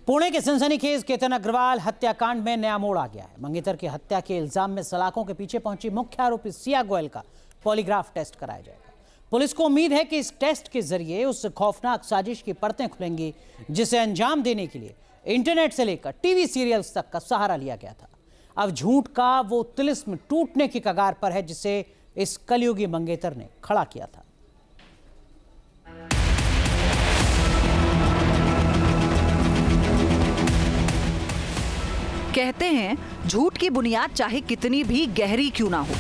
पुणे के सनसनीखेज केतन अग्रवाल हत्याकांड में नया मोड़ आ गया है। मंगेतर की हत्या के इल्जाम में सलाखों के पीछे पहुंची मुख्य आरोपी सिया गोयल का पॉलीग्राफ टेस्ट कराया जाएगा। पुलिस को उम्मीद है कि इस टेस्ट के जरिए उस खौफनाक साजिश की परतें खुलेंगी जिसे अंजाम देने के लिए इंटरनेट से लेकर टीवी सीरियल्स तक का सहारा लिया गया था। अब झूठ का वो तिलिस्म टूटने की कगार पर है जिसे इस कलयुगी मंगेतर ने खड़ा किया था। कहते हैं झूठ की बुनियाद चाहे कितनी भी गहरी क्यों ना हो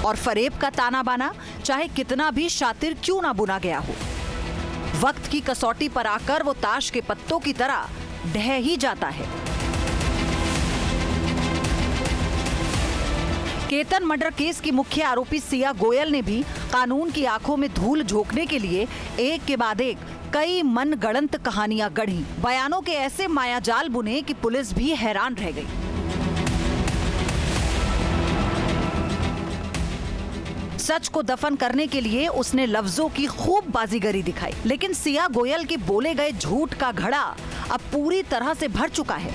और फरेब का ताना बाना चाहे कितना भी शातिर क्यों ना बुना गया हो, वक्त की कसौटी पर आकर वो ताश के पत्तों की तरह ढह ही जाता है। केतन मर्डर केस की मुख्य आरोपी सिया गोयल ने भी कानून की आंखों में धूल झोंकने के लिए एक के बाद एक कई मनगढ़ंत कहानियां गढ़ी, बयानों के ऐसे मायाजाल बुने कि पुलिस भी हैरान रह गई। सच को दफन करने के लिए उसने लफ्जों की खूब बाजीगरी दिखाई, लेकिन सिया गोयल के बोले गए झूठ का घड़ा अब पूरी तरह से भर चुका है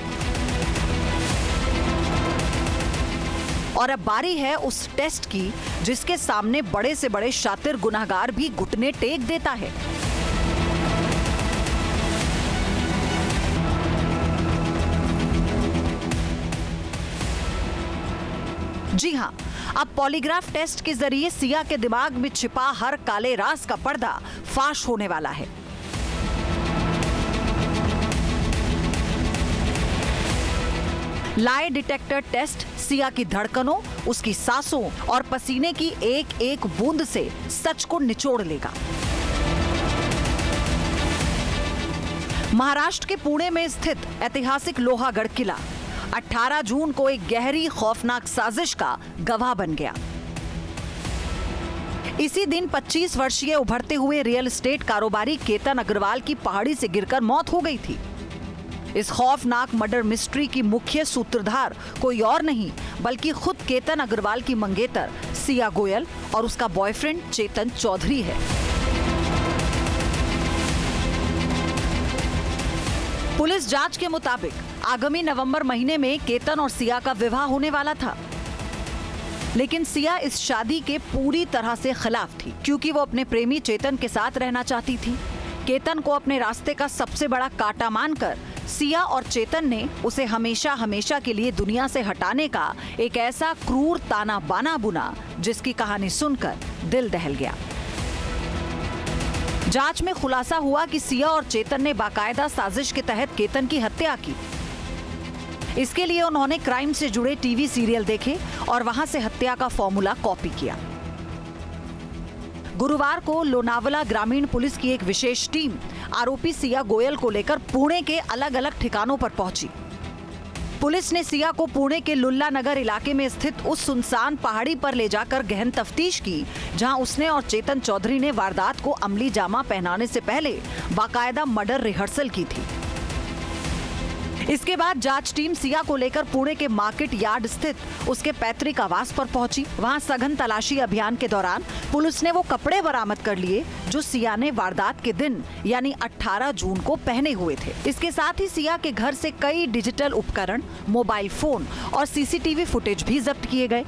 और अब बारी है उस टेस्ट की जिसके सामने बड़े से बड़े शातिर गुनाहगार भी घुटने टेक देता है। जी हां, अब पॉलीग्राफ टेस्ट के जरिए सिया के दिमाग में छिपा हर काले राज का पर्दा फाश होने वाला है। लाई डिटेक्टर टेस्ट सिया की धड़कनों, उसकी सांसों और पसीने की एक एक बूंद से सच को निचोड़ लेगा। महाराष्ट्र के पुणे में स्थित ऐतिहासिक लोहागढ़ किला 18 जून को एक गहरी खौफनाक साजिश का गवाह बन गया। इसी दिन 25 वर्षीय उभरते हुए रियल एस्टेट कारोबारी केतन अग्रवाल की पहाड़ी से गिरकर मौत हो गई थी। इस खौफनाक मर्डर मिस्ट्री की मुख्य सूत्रधार कोई और नहीं बल्कि खुद केतन अग्रवाल की मंगेतर सिया गोयल और उसका बॉयफ्रेंड चेतन चौधरी है। पुलिस जांच के मुताबिक आगामी नवंबर महीने में केतन और सिया का विवाह होने वाला था, लेकिन सिया इस शादी के पूरी तरह से खिलाफ थी क्योंकि वो अपने प्रेमी चेतन के साथ रहना चाहती थी। केतन को अपने रास्ते का सबसे बड़ा कांटा मानकर सिया और चेतन ने उसे हमेशा हमेशा के लिए दुनिया से हटाने का एक ऐसा क्रूर ताना बाना बुना जिसकी कहानी सुनकर दिल दहल गया। जांच में खुलासा हुआ कि सिया और चेतन ने बाकायदा साजिश के तहत केतन की हत्या की। इसके लिए उन्होंने क्राइम से जुड़े टीवी सीरियल देखे और वहां से हत्या का फॉर्मूला कॉपी किया। गुरुवार को लोनावला ग्रामीण पुलिस की एक विशेष टीम आरोपी सिया गोयल को लेकर पुणे के अलग अलग ठिकानों पर पहुंची। पुलिस ने सिया को पुणे के लुल्ला नगर इलाके में स्थित उस सुनसान पहाड़ी पर ले जाकर गहन तफ्तीश की जहां उसने और चेतन चौधरी ने वारदात को अमली जामा पहनाने से पहले बाकायदा मर्डर रिहर्सल की थी। इसके बाद जांच टीम सिया को लेकर पुणे के मार्केट यार्ड स्थित उसके पैतृक आवास पर पहुंची। वहां सघन तलाशी अभियान के दौरान पुलिस ने वो कपड़े बरामद कर लिए जो सिया ने वारदात के दिन यानी 18 जून को पहने हुए थे। इसके साथ ही सिया के घर से कई डिजिटल उपकरण, मोबाइल फोन और सीसीटीवी फुटेज भी जब्त किए गए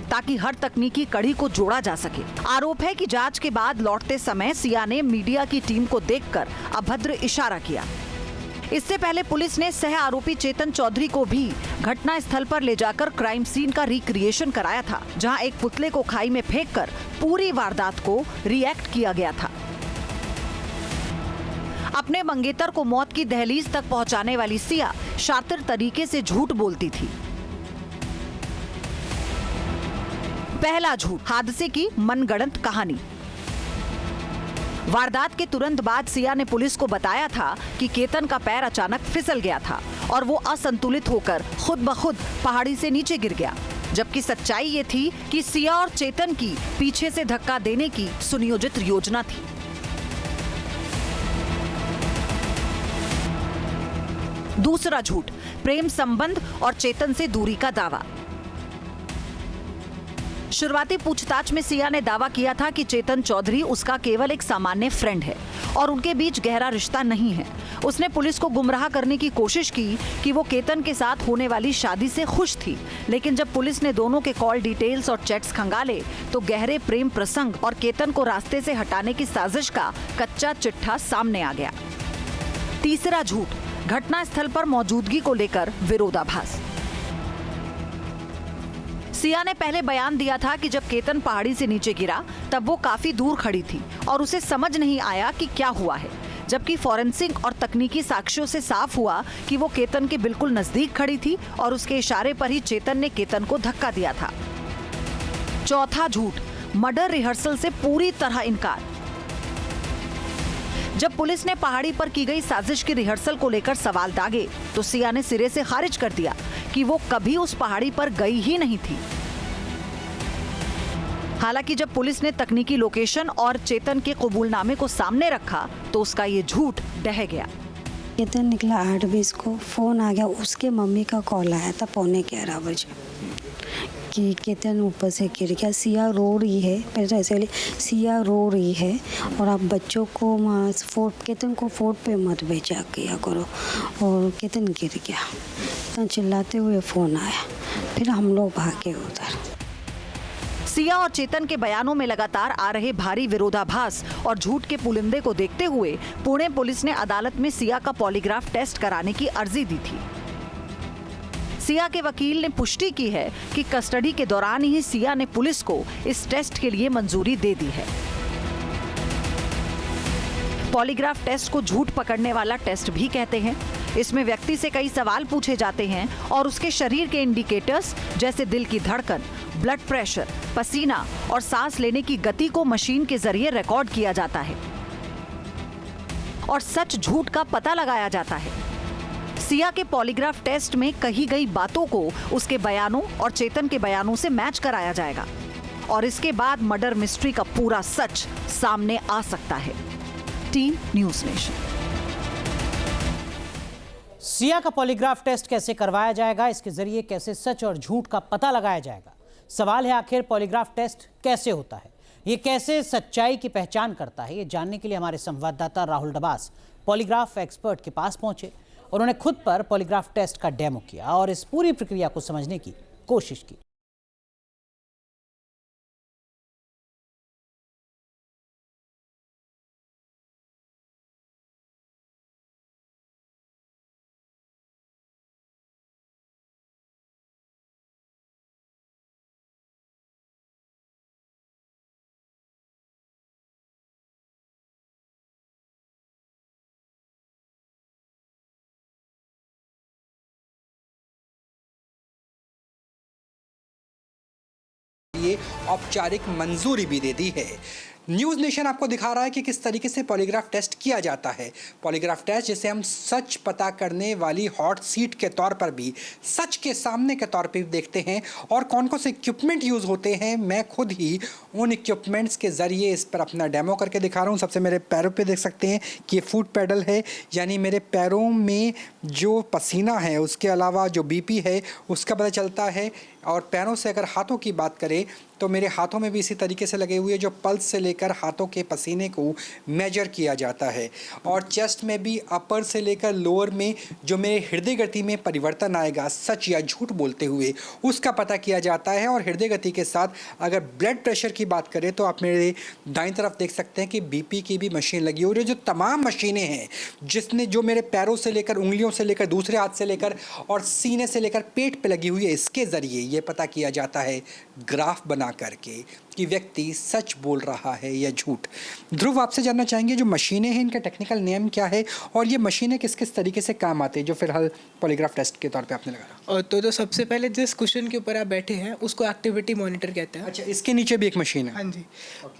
ताकि हर तकनीकी कड़ी को जोड़ा जा सके। आरोप है कि जांच के बाद लौटते समय सिया ने मीडिया की टीम को देखकर अभद्र इशारा किया। इससे पहले पुलिस ने सह आरोपी चेतन चौधरी को भी घटना स्थल पर ले जाकर क्राइम सीन का रिक्रिएशन कराया था, जहां एक पुतले को खाई में फेंककर पूरी वारदात को रिएक्ट किया गया था। अपने मंगेतर को मौत की दहलीज तक पहुंचाने वाली सिया शातिर तरीके से झूठ बोलती थी। पहला झूठ, हादसे की मनगढ़ंत कहानी। वारदात के तुरंत बाद सिया ने पुलिस को बताया था कि केतन का पैर अचानक फिसल गया था और वो असंतुलित होकर खुद ब खुद पहाड़ी से नीचे गिर गया, जबकि सच्चाई ये थी कि सिया और चेतन की पीछे से धक्का देने की सुनियोजित योजना थी। दूसरा झूठ, प्रेम संबंध और चेतन से दूरी का दावा। शुरुआती पूछताछ में सिया ने दावा किया था कि चेतन चौधरी उसका केवल एक सामान्य फ्रेंड है और उनके बीच गहरा रिश्ता नहीं है। उसने पुलिस को गुमराह करने की कोशिश की कि वो केतन के साथ होने वाली शादी से खुश थी, लेकिन जब पुलिस ने दोनों के कॉल डिटेल्स और चैट्स खंगाले तो गहरे प्रेम प्रसंग और केतन को रास्ते से हटाने की साजिश का कच्चा चिट्ठा सामने आ गया। तीसरा झूठ, घटना स्थल पर मौजूदगी को लेकर विरोधाभास। सिया ने पहले बयान दिया था कि जब केतन पहाड़ी से नीचे गिरा तब वो काफी दूर खड़ी थी और उसे समझ नहीं आया कि क्या हुआ है, जबकि फॉरेंसिक और तकनीकी साक्ष्यों से साफ हुआ कि वो केतन के बिल्कुल नजदीक खड़ी थी और उसके इशारे पर ही चेतन ने केतन को धक्का दिया था। चौथा झूठ, मर्डर रिहर्सल से पूरी तरह इनकार। जब पुलिस ने पहाड़ी पर की गई साजिश की रिहर्सल को लेकर सवाल दागे तो सिया ने सिरे से खारिज कर दिया कि वो कभी उस पहाड़ी पर गई ही नहीं थी। हालांकि जब पुलिस ने तकनीकी लोकेशन और चेतन के कबूलनामे को सामने रखा तो उसका ये झूठ ढह गया। केतन निकला 8:20 को, फ़ोन आ गया, उसके मम्मी का कॉल आया था 11:15 बजे कि केतन ऊपर से गिर गया, सिया रो रही है। पहले ऐसे सिया रो रही है और आप बच्चों को वहाँ केतन को फोर्ट पे मत भेजा किया करो, और केतन गिर गया। तो चिल्लाते हुए फ़ोन आया, फिर हम लोग भागे उधर। सिया और चेतन के बयानों में लगातार आ रहे भारी विरोधाभास और झूठ के पुलिंदे को देखते हुए पुणे पुलिस ने अदालत में सिया का पॉलीग्राफ टेस्ट कराने की अर्जी दी थी। सिया के वकील ने पुष्टि की है कि कस्टडी के दौरान ही सिया ने पुलिस को इस टेस्ट के लिए मंजूरी दे दी है। पॉलीग्राफ टेस्ट को झूठ पकड़ने वाला टेस्ट भी कहते हैं। इसमें व्यक्ति से कई सवाल पूछे जाते हैं और उसके शरीर के इंडिकेटर्स जैसे दिल की धड़कन, ब्लड प्रेशर, पसीना और सांस लेने की गति को मशीन के जरिए रिकॉर्ड किया जाता है और सच झूठ का पता लगाया जाता है। सिया के पॉलीग्राफ टेस्ट में कही गई बातों को उसके बयानों और चेतन के बयानों से मैच कराया जाएगा और इसके बाद मर्डर मिस्ट्री का पूरा सच सामने आ सकता है। Team news nation. सिया का पॉलीग्राफ टेस्ट कैसे करवाया जाएगा, इसके जरिए कैसे सच और झूठ का पता लगाया जाएगा। सवाल है आखिर पॉलीग्राफ टेस्ट कैसे होता है, ये कैसे सच्चाई की पहचान करता है। ये जानने के लिए हमारे संवाददाता राहुल डबास पॉलीग्राफ एक्सपर्ट के पास पहुंचे। उन्होंने खुद पर पॉलीग्राफ टेस्ट का डेमो किया और इस पूरी प्रक्रिया को समझने की कोशिश की। ये औपचारिक मंजूरी भी दे दी है। न्यूज़ नेशन आपको दिखा रहा है कि किस तरीके से पॉलीग्राफ टेस्ट किया जाता है। पॉलीग्राफ टेस्ट जिसे हम सच पता करने वाली हॉट सीट के तौर पर भी, सच के सामने के तौर पर भी देखते हैं और कौन कौन से इक्विपमेंट यूज़ होते हैं। मैं खुद ही उन इक्विपमेंट्स के ज़रिए इस पर अपना डेमो करके दिखा रहा हूँ। सबसे मेरे पैरों पे देख सकते हैं कि फुट पेडल है, यानी मेरे पैरों में जो पसीना है उसके अलावा जो बीपी है उसका पता चलता है। और पैरों से अगर हाथों की बात करें तो मेरे हाथों में भी इसी तरीके से लगे हुए जो पल्स से लेकर हाथों के पसीने को मेजर किया जाता है। और चेस्ट में भी अपर से लेकर लोअर में जो मेरे हृदय गति में परिवर्तन आएगा सच या झूठ बोलते हुए, उसका पता किया जाता है। और हृदय गति के साथ अगर ब्लड प्रेशर की बात करें तो आप मेरे दाईं तरफ देख सकते हैं कि बीपी की भी मशीन लगी हुई है। जो तमाम मशीनें हैं जिसने जो मेरे पैरों से लेकर, उंगलियों से लेकर, दूसरे हाथ से लेकर और सीने से लेकर पेट पे लगी हुई है, इसके ज़रिए ये पता किया जाता है ग्राफ बना करके कि व्यक्ति सच बोल रहा है या झूठ। ध्रुव, आपसे जानना चाहेंगे जो मशीनें हैं इनका टेक्निकल नेम क्या है और ये मशीनें किस किस तरीके से काम आती है जो फिलहाल पॉलीग्राफ टेस्ट के तौर पे आपने लगाया? तो सबसे पहले जिस कुशन के ऊपर आप बैठे हैं उसको एक्टिविटी मॉनिटर कहते हैं। अच्छा, इसके नीचे भी एक मशीन है? हाँ जी।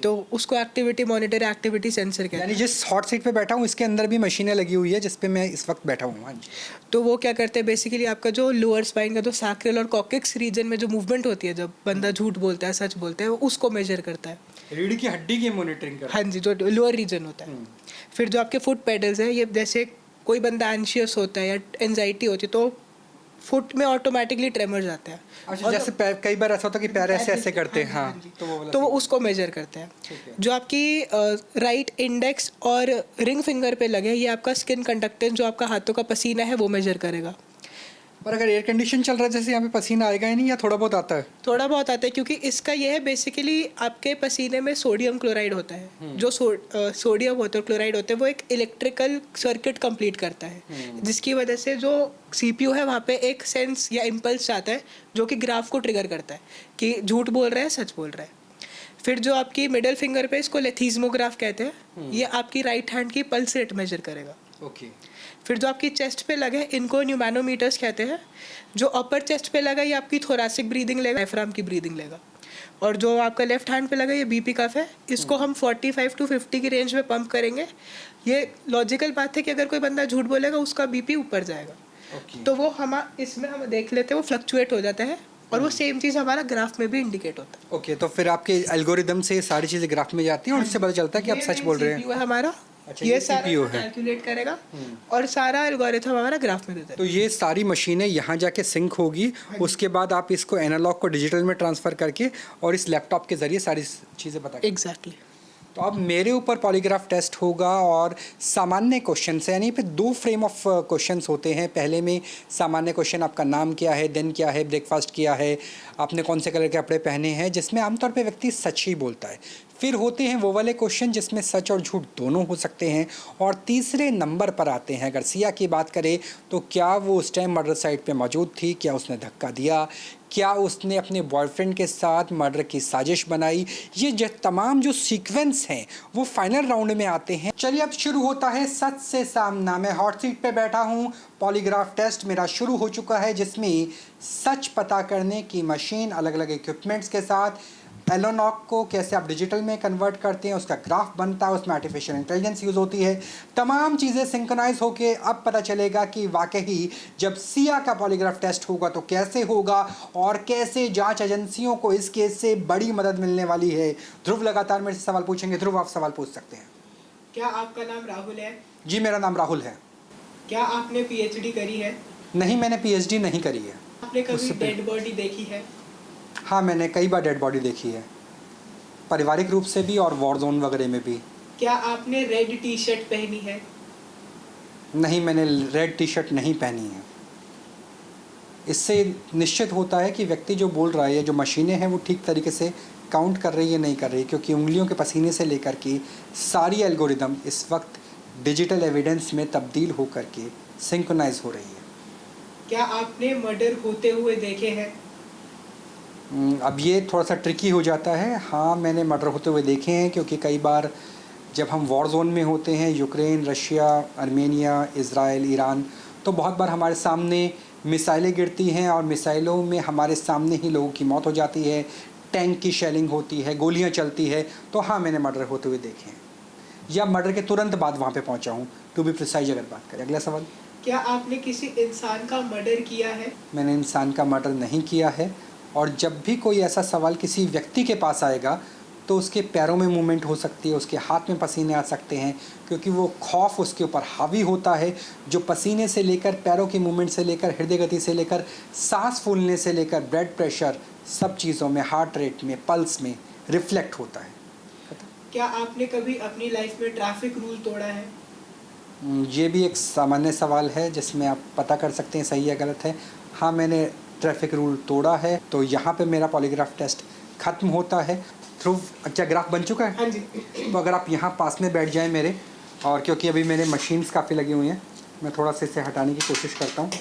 तो उसको एक्टिविटी मॉनिटर, एक्टिविटी सेंसर कहते हैं। यानी जिस हॉट सीट पे बैठा हूँ इसके अंदर भी मशीनें लगी हुई है जिस पे मैं इस वक्त बैठा हूँ। हाँ जी। तो वो क्या करते हैं, बेसिकली आपका जो लोअर स्पाइन का जो सैक्रल और कॉकेक्स रीजन में जो मूवमेंट होती है, जब बंदा झूठ बोलता है सच बोलता है, उसको मेजर करता है। रीढ़ की हड्डी की मॉनिटरिंग करता है। हाँ जी, जो लोअर रीजन होता है। फिर जो आपके फुट पेडल्स हैं, ये जैसे कोई बंदा एंशियस होता है या एंजाइटी होती है तो फुट में ऑटोमेटिकली ट्रेमर्स आते हैं। अच्छा, जैसे कई बार ऐसा होता है कि पैर ऐसे ऐसे करते हैं, हाँ, तो वो उसको मेजर करते हैं। जो आपकी राइट इंडेक्स और रिंग फिंगर पे लगे, ये आपका स्किन कंडक्टेंस, जो आपका हाथों का पसीना है वो मेजर करेगा। पर अगर एयर कंडीशन चल रहा है जैसे यहाँ पे पसीना आएगा ही नहीं, या थोड़ा बहुत आता है? थोड़ा बहुत आता है, क्योंकि इसका ये है बेसिकली आपके पसीने में सोडियम क्लोराइड होता है। जो सोडियम होता है, क्लोराइड होता है, वो एक इलेक्ट्रिकल सर्किट कंप्लीट करता है, जिसकी वजह से जो सीपीयू है वहाँ पे एक सेंस या इम्पल्स आता है जो कि ग्राफ को ट्रिगर करता है कि झूठ बोल रहा है, सच बोल रहा है। फिर जो आपकी मिडिल फिंगर पे, इसको लेथिज्मोग्राफ कहते हैं, ये आपकी राइट हैंड की पल्स रेट मेजर करेगा। ओके। फिर जो आपकी चेस्ट पे लगे, इनको न्यूमैनोमीटर्स कहते हैं। जो अपर चेस्ट पे लगा, ये आपकी थोरैसिक ब्रीदिंग लेगा, डायफ्राम की ब्रीदिंग लेगा। और जो आपका लेफ्ट हैंड पे लगा, ये बीपी कफ है, इसको हम 45 to 50 की रेंज में पंप करेंगे। ये लॉजिकल बात है कि अगर कोई बंदा झूठ बोलेगा उसका बीपी ऊपर जाएगा। तो वो इसमें हम देख लेते हैं, वो फ्लक्चुएट हो जाता है, और वो सेम चीज़ हमारा ग्राफ में भी इंडिकेट होता है। ओके, तो फिर आपके एल्गोरिदम से सारी चीज़ें ग्राफ में जाती हैं और उससे पता चलता है कि आप सच बोल रहे हैं। CPU है हमारा। अच्छा, ये ये सारा CPU है। कैलकुलेट करेगा और सारा एल्गोरिथम हमारा ग्राफ में देता है। तो ये सारी मशीनें यहाँ जाके सिंक होगी, उसके बाद आप इसको एनालॉग को डिजिटल में ट्रांसफ़र करके और इस लैपटॉप के ज़रिए सारी चीज़ें बता। एग्जैक्टली। तो अब मेरे ऊपर पॉलीग्राफ टेस्ट होगा और सामान्य क्वेश्चन से, यानी पे 2 फ्रेम ऑफ क्वेश्चंस होते हैं। पहले में सामान्य क्वेश्चन, आपका नाम क्या है, दिन क्या है, ब्रेकफास्ट किया है, आपने कौन से कलर के कपड़े पहने हैं, जिसमें आमतौर पे व्यक्ति सच ही बोलता है। फिर होते हैं वो वाले क्वेश्चन जिसमें सच और झूठ दोनों हो सकते हैं। और तीसरे नंबर पर आते हैं, अगर सिया की बात करें तो क्या वो उस टाइम मर्डर साइट पे मौजूद थी, क्या उसने धक्का दिया, क्या उसने अपने बॉयफ्रेंड के साथ मर्डर की साजिश बनाई। ये जो तमाम जो सीक्वेंस हैं वो फाइनल राउंड में आते हैं। चलिए अब शुरू होता है सच से सामना। मैं हॉट सीट पे बैठा हूँ, पॉलीग्राफ टेस्ट मेरा शुरू हो चुका है, जिसमें सच पता करने की मशीन अलग अलग इक्विपमेंट्स के साथ एलोनॉक को कैसे आप डिजिटल में कन्वर्ट करते हैं, उसका ग्राफ बनता है, उसमें आर्टिफिशियल इंटेलिजेंस यूज़ होती है। तमाम चीज़ें सिंक्रोनाइज होके अब पता चलेगा कि वाकई जब सिया का पॉलीग्राफ टेस्ट होगा तो कैसे होगा और कैसे जांच एजेंसियों को इस केस से बड़ी मदद मिलने वाली है। ध्रुव लगातार मेरे से सवाल पूछेंगे। ध्रुव, आप सवाल पूछ सकते हैं। क्या आपका नाम राहुल है? जी, मेरा नाम राहुल है। क्या आपने पीएचडी करी है? नहीं, मैंने पीएचडी नहीं करी है। आपने कभी डेड बॉडी देखी है? हाँ, मैंने कई बार डेड बॉडी देखी है, पारिवारिक रूप से भी और वॉर जोन वगैरह में भी। क्या आपने रेड टी शर्ट पहनी है? नहीं, मैंने रेड टी शर्ट नहीं पहनी है। इससे निश्चित होता है कि व्यक्ति जो बोल रहा है या जो मशीनें हैं वो ठीक तरीके से काउंट कर रही है नहीं कर रही, क्योंकि उंगलियों के पसीने से लेकर के सारी एल्गोरिदम इस वक्त डिजिटल एविडेंस में तब्दील होकर के सिंक्रोनाइज हो रही है। क्या आपने मर्डर होते हुए देखे हैं? अब ये थोड़ा सा ट्रिकी हो जाता है। हाँ, मैंने मर्डर होते हुए देखे हैं, क्योंकि कई बार जब हम वॉर जोन में होते हैं, Ukraine, Russia, Armenia, Israel, Iran, तो बहुत बार हमारे सामने मिसाइलें गिरती हैं और मिसाइलों में हमारे सामने ही लोगों की मौत हो जाती है, टैंक की शेलिंग होती है, गोलियां चलती है। तो हाँ, मैंने मर्डर होते हुए देखे हैं, या मर्डर के तुरंत बाद वहाँ पे पहुँचा हूँ, टू बी प्रिसाइज अगर बात करें। अगला सवाल। क्या आपने किसी इंसान का मर्डर किया है? मैंने इंसान का मर्डर नहीं किया है। और जब भी कोई ऐसा सवाल किसी व्यक्ति के पास आएगा तो उसके पैरों में मूवमेंट हो सकती है, उसके हाथ में पसीने आ सकते हैं, क्योंकि वो खौफ उसके ऊपर हावी होता है, जो पसीने से लेकर पैरों की मूवमेंट से लेकर हृदय गति से लेकर सांस फूलने से लेकर ब्लड प्रेशर, सब चीज़ों में, हार्ट रेट में, पल्स में रिफ्लेक्ट होता है। क्या आपने कभी अपनी लाइफ में ट्रैफिक रूल तोड़ा है? ये भी एक सामान्य सवाल है जिसमें आप पता कर सकते हैं सही या गलत है। हाँ, मैंने ट्रैफिक रूल तोड़ा है। तो यहाँ पे मेरा पॉलीग्राफ टेस्ट खत्म होता है। ध्रुव, अच्छा ग्राफ बन चुका है? हाँ जी। तो अगर आप यहाँ पास में बैठ जाएं मेरे, और क्योंकि अभी मेरे मशीन्स काफ़ी लगी हुई हैं, मैं थोड़ा सा इसे हटाने की कोशिश करता हूँ।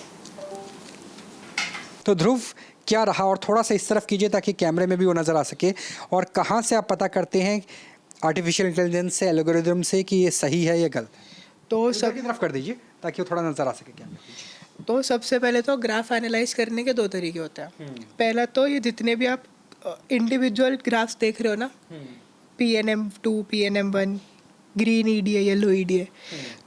तो ध्रुव, क्या रहा? और थोड़ा सा इस तरफ कीजिए ताकि कैमरे में भी वो नज़र आ सके। और कहाँ से आप पता करते हैं आर्टिफिशियल इंटेलिजेंस से, एल्गोरिदम से, कि ये सही है या गलत? तो सब की तरफ कर दीजिए ताकि वो थोड़ा नज़र आ सके कैमरे। तो सबसे पहले तो ग्राफ एनालाइज करने के 2 तरीके होते हैं। पहला तो ये जितने भी आप इंडिविजुअल ग्राफ्स देख रहे हो ना, PNM2, PNM1, green EDA, yellow EDA,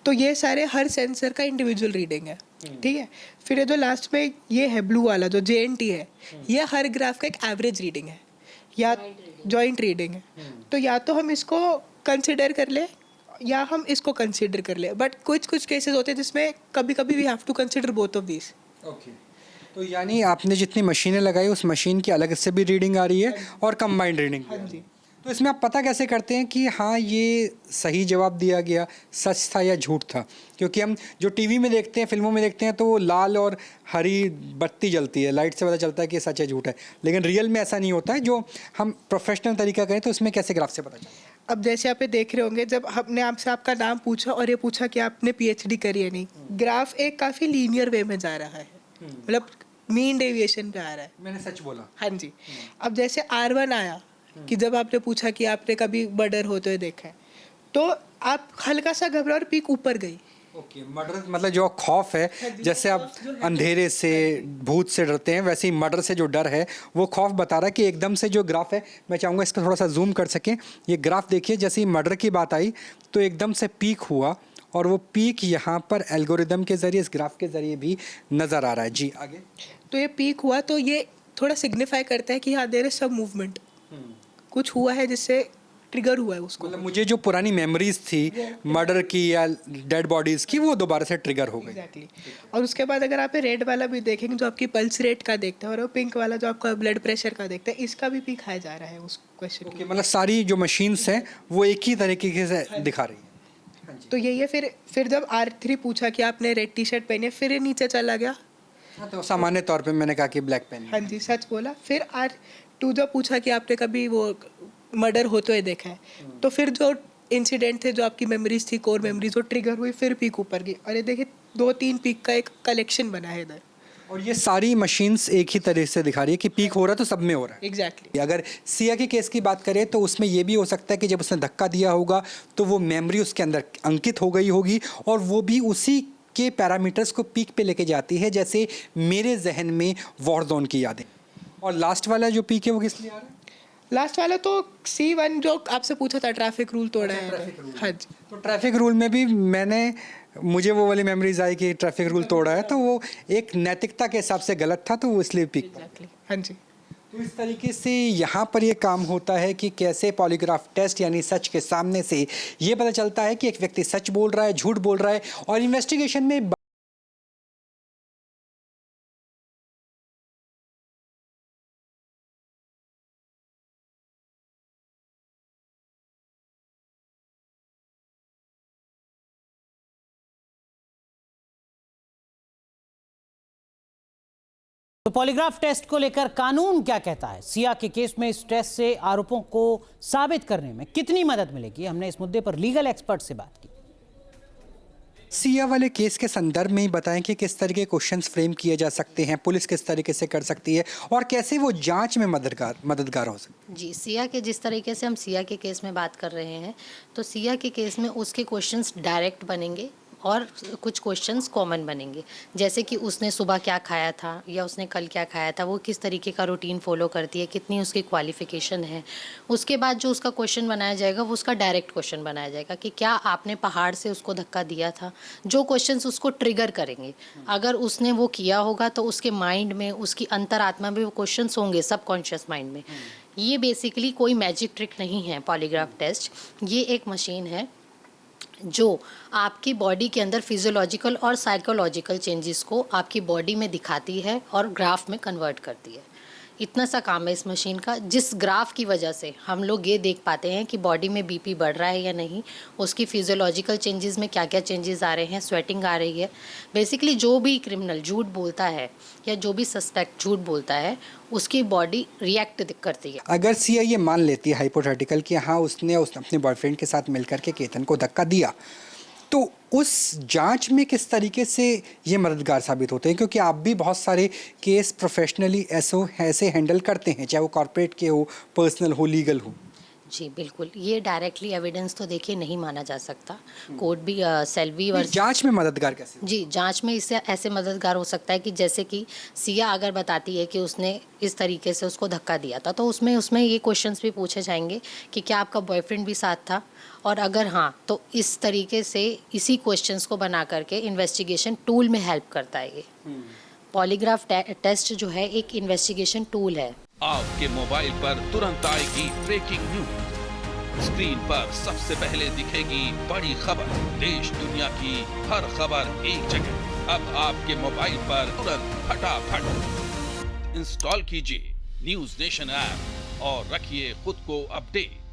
तो ये सारे हर सेंसर का इंडिविजुअल रीडिंग है, ठीक है। फिर ये जो लास्ट में ये है ब्लू वाला जो JNT है, ये हर ग्राफ का एक एवरेज रीडिंग है या जॉइंट रीडिंग है। तो या तो हम इसको कंसिडर कर ले या हम इसको कंसिडर कर ले, बट कुछ केसेस होते हैं जिसमें कभी कभी we have to consider both of these. Okay. तो यानी आपने जितनी मशीनें लगाई उस मशीन की अलग से भी रीडिंग आ रही है और कंबाइंड रीडिंग भी आ रही है। तो इसमें आप पता कैसे करते हैं कि हाँ ये सही जवाब दिया गया, सच था या झूठ था? क्योंकि हम जो टीवी में देखते हैं, फिल्मों में देखते हैं, तो वो लाल और हरी बत्ती जलती है, लाइट से पता चलता है कि सच है झूठ है, लेकिन रियल में ऐसा नहीं होता है। जो हम प्रोफेशनल तरीका करें तो उसमें कैसे ग्राफ से पता चलता है? अब जैसे आप ये देख रहे होंगे, जब हमने आपसे आपका नाम पूछा और ये पूछा कि आपने पीएचडी करी है नहीं, ग्राफ एक काफ़ी लीनियर वे में जा रहा है, मतलब मीन डेविएशन पे आ रहा है। मैंने सच बोला। हाँ जी। अब जैसे R1 आया कि जब आपने पूछा कि आपने कभी मर्डर होते हुए देखा है, तो आप हल्का सा घबरा और पीक ऊपर गई। ओके, मर्डर मतलब जो खौफ है, जैसे आप अंधेरे से, भूत से डरते हैं, वैसे ही मर्डर से जो डर है वो खौफ बता रहा है कि एकदम से जो ग्राफ है, मैं चाहूँगा इसका थोड़ा सा जूम कर सकें। ये ग्राफ देखिए, जैसे ही मर्डर की बात आई तो एकदम से पीक हुआ, और वो पीक यहाँ पर एल्गोरिदम के ज़रिए, इस ग्राफ के ज़रिए भी नज़र आ रहा है। जी आगे। तो ये पीक हुआ तो ये थोड़ा सिग्निफाई करता है कि हाँ देयर इज सम मूवमेंट, कुछ हुआ है जिससे ट्रिगर हुआ है उसको। मतलब मुझे जो पुरानी मेमोरीज थी मर्डर की या डेड बॉडीज़ की, वो दोबारा से ट्रिगर हो गई। एग्जैक्टली। और उसके बाद अगर आप रेड वाला भी देखेंगे जो आपकी पल्स रेट का देखता है, और वो पिंक वाला जो आपका ब्लड प्रेशर का देखता है, इसका भी पीक हाई जा रहा है उस क्वेश्चन ओके, मतलब सारी जो मशीन्स हैं वो एक ही तरीके से दिखा रही है। तो यही है। फिर जब R3 पूछा कि आपने रेड टी शर्ट पहनी है, फिर ये नीचे चला गया। हाँ, तो सामान्य तौर पे मैंने कहा कि ब्लैक पेन। हाँ जी, सच बोला। फिर R2 जब पूछा कि आपने कभी वो मर्डर होते हुए देखा है, तो फिर जो इंसिडेंट थे, जो आपकी मेमोरीज थी, कोर मेमोरीज, वो ट्रिगर हुई, फिर पीक ऊपर गई। और ये देखिए 2-3 पीक का एक कलेक्शन बना है इधर। और ये सारी मशीन्स एक ही तरह से दिखा रही है कि पीक हो रहा है तो सब में हो रहा है। एग्जैक्टली। अगर सिया के केस की बात करें तो उसमें ये भी हो सकता है कि जब उसने धक्का दिया होगा तो वो मेमोरी उसके अंदर अंकित हो गई होगी, और वो भी उसी के पैरामीटर्स को पीक पे लेके जाती है, जैसे मेरे जहन में वॉर जोन की यादें। और लास्ट वाला जो पीक है वो किस लिए आ रहा है? लास्ट वाला तो C1 जो आपसे पूछा था, ट्रैफिक रूल तोड़ा है। हाँ जी। तो ट्रैफिक रूल में भी मुझे वो वाली मेमोरीज आई कि ट्रैफिक रूल तोड़ा है, तो वो एक नैतिकता के हिसाब से गलत था, तो वो इसलिए पीक। एग्जैक्टली। हाँ जी। तो इस तरीके से यहाँ पर ये काम होता है कि कैसे पॉलीग्राफ टेस्ट यानी सच के सामने से ये पता चलता है कि एक व्यक्ति सच बोल रहा है, झूठ बोल रहा है, और इन्वेस्टिगेशन में तो पॉलीग्राफ टेस्ट को लेकर कानून क्या कहता है? सिया के केस में इस टेस्ट से आरोपों को साबित करने में कितनी मदद मिलेगी? हमने इस मुद्दे पर लीगल एक्सपर्ट से बात की। सिया वाले केस के संदर्भ में ही बताएं कि किस तरह के क्वेश्चंस फ्रेम किए जा सकते हैं, पुलिस किस तरीके से कर सकती है, और कैसे वो जांच में मददगार हो सकती है। जी, सिया के जिस तरीके से हम सिया के केस में बात कर रहे हैं, तो सिया के केस में उसके क्वेश्चंस डायरेक्ट बनेंगे और कुछ क्वेश्चंस कॉमन बनेंगे, जैसे कि उसने सुबह क्या खाया था या उसने कल क्या खाया था, वो किस तरीके का रूटीन फॉलो करती है, कितनी उसकी क्वालिफिकेशन है। उसके बाद जो उसका क्वेश्चन बनाया जाएगा वो उसका डायरेक्ट क्वेश्चन बनाया जाएगा कि क्या आपने पहाड़ से उसको धक्का दिया था। जो क्वेश्चंस उसको ट्रिगर करेंगे, अगर उसने वो किया होगा तो उसके माइंड में, उसकी अंतरात्मा में वो क्वेश्चंस होंगे, सबकॉन्शियस माइंड में। ये बेसिकली कोई मैजिक ट्रिक नहीं है पॉलीग्राफ टेस्ट। ये एक मशीन है जो आपकी बॉडी के अंदर फिजियोलॉजिकल और साइकोलॉजिकल चेंजेस को आपकी बॉडी में दिखाती है और ग्राफ में कन्वर्ट करती है। इतना सा काम है इस मशीन का, जिस ग्राफ की वजह से हम लोग ये देख पाते हैं कि बॉडी में बीपी बढ़ रहा है या नहीं, उसकी फिजियोलॉजिकल चेंजेस में क्या क्या चेंजेस आ रहे हैं, स्वेटिंग आ रही है। बेसिकली जो भी क्रिमिनल झूठ बोलता है या जो भी सस्पेक्ट झूठ बोलता है, उसकी बॉडी रिएक्ट करती है। अगर सिया ये मान लेती है हाइपोथेटिकल कि हाँ उसने अपने बॉयफ्रेंड के साथ मिलकर के केतन को धक्का दिया, तो उस जांच में किस तरीके से ये मददगार साबित होते हैं? क्योंकि आप भी बहुत सारे केस प्रोफेशनली ऐसे हैंडल करते हैं, चाहे वो कॉर्पोरेट के हो, पर्सनल हो, लीगल हो। जी बिल्कुल, ये डायरेक्टली एविडेंस तो देखिए नहीं माना जा सकता। कोर्ट भी सेल्वी और जांच में मददगार कैसे? जी, जांच में इससे ऐसे मददगार हो सकता है कि जैसे कि सिया अगर बताती है कि उसने इस तरीके से उसको धक्का दिया था, तो उसमें ये क्वेश्चंस भी पूछे जाएंगे कि क्या आपका बॉयफ्रेंड भी साथ था, और अगर हाँ तो इस तरीके से इसी क्वेश्चंस को बना करके इन्वेस्टिगेशन टूल में हेल्प करता है। ये पॉलीग्राफ टेस्ट जो है एक इन्वेस्टिगेशन टूल है। आपके मोबाइल पर तुरंत आएगी ब्रेकिंग न्यूज, स्क्रीन पर सबसे पहले दिखेगी बड़ी खबर, देश दुनिया की हर खबर एक जगह। अब आपके मोबाइल पर तुरंत फटाफट इंस्टॉल कीजिए न्यूज नेशन ऐप और रखिए खुद को अपडेट।